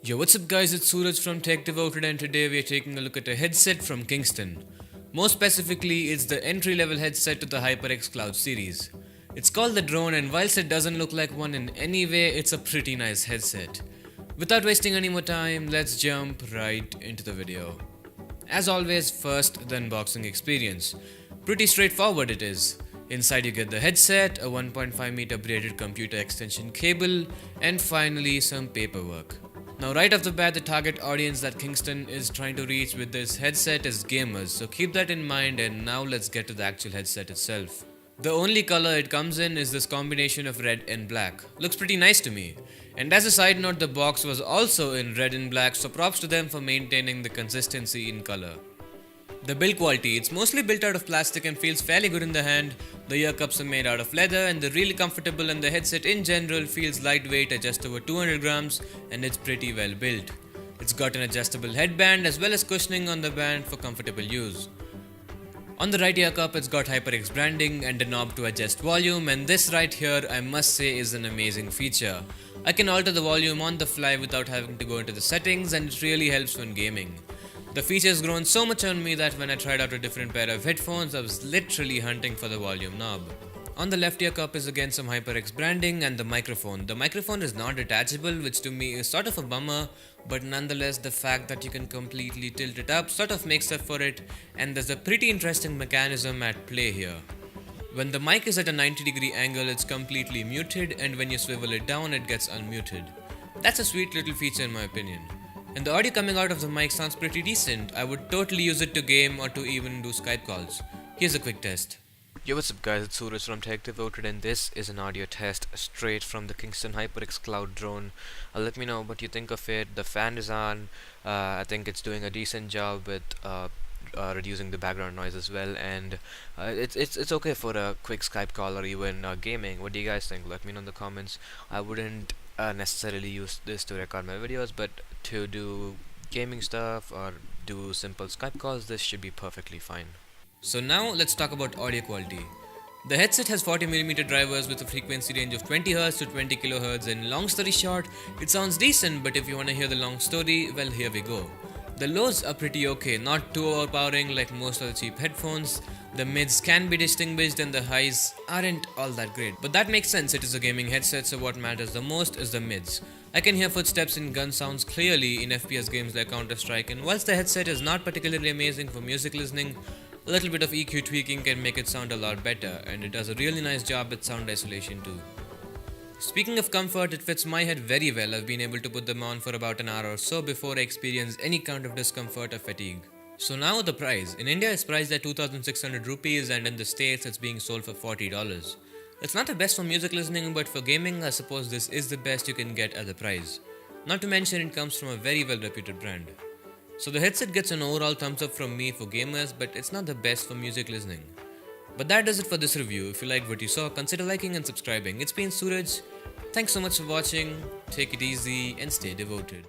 Yo, what's up guys, it's Suraj from Tech Devoted and today we are taking a look at a headset from Kingston. More specifically, it's the entry-level headset to the HyperX Cloud series. It's called the Drone and whilst it doesn't look like one in any way, it's a pretty nice headset. Without wasting any more time, let's jump right into the video. As always, first the unboxing experience. Pretty straightforward it is. Inside you get the headset, a 1.5 meter braided computer extension cable, and finally some paperwork. Now right off the bat, the target audience that Kingston is trying to reach with this headset is gamers, so keep that in mind and now let's get to the actual headset itself. The only color it comes in is this combination of red and black. Looks pretty nice to me. And as a side note, the box was also in red and black, so props to them for maintaining the consistency in color. The build quality, it's mostly built out of plastic and feels fairly good in the hand. The ear cups are made out of leather and they're really comfortable, and the headset in general feels lightweight at just over 200 grams and it's pretty well built. It's got an adjustable headband as well as cushioning on the band for comfortable use. On the right ear cup, it's got HyperX branding and a knob to adjust volume, and this right here I must say is an amazing feature. I can alter the volume on the fly without having to go into the settings, and it really helps when gaming. The feature has grown so much on me that when I tried out a different pair of headphones, I was literally hunting for the volume knob. On the left ear cup is again some HyperX branding and the microphone. The microphone is not detachable, which to me is sort of a bummer, but nonetheless the fact that you can completely tilt it up sort of makes up for it, and there's a pretty interesting mechanism at play here. When the mic is at a 90-degree angle, it's completely muted, and when you swivel it down, it gets unmuted. That's a sweet little feature in my opinion. And the audio coming out of the mic sounds pretty decent. I would totally use it to game or to even do Skype calls. Here's a quick test. Yo, what's up guys, it's Suraj from Tech Devoted and this is an audio test straight from the Kingston HyperX Cloud Drone. Let me know what you think of it. The fan is on. I think it's doing a decent job with reducing the background noise as well, and it's okay for a quick Skype call or even gaming. What do you guys think? Let me know in the comments. I wouldn't necessarily use this to record my videos, but to do gaming stuff or do simple Skype calls, this should be perfectly fine. So now let's talk about audio quality. The headset has 40mm drivers with a frequency range of 20Hz to 20 kHz, and long story short, it sounds decent, but if you want to hear the long story, well, here we go. The lows are pretty okay, not too overpowering like most of the cheap headphones. The mids can be distinguished and the highs aren't all that great. But that makes sense, it is a gaming headset, so what matters the most is the mids. I can hear footsteps and gun sounds clearly in FPS games like Counter-Strike, and whilst the headset is not particularly amazing for music listening, a little bit of EQ tweaking can make it sound a lot better, and it does a really nice job with sound isolation too. Speaking of comfort, it fits my head very well. I've been able to put them on for about an hour or so before I experience any kind of discomfort or fatigue. So now the price. In India it's priced at 2,600 rupees and in the States it's being sold for $40. It's not the best for music listening, but for gaming I suppose this is the best you can get at the price. Not to mention it comes from a very well reputed brand. So the headset gets an overall thumbs up from me for gamers, but it's not the best for music listening. But that does it for this review. If you liked what you saw, consider liking and subscribing. It's been Suraj. Thanks so much for watching. Take it easy and stay devoted.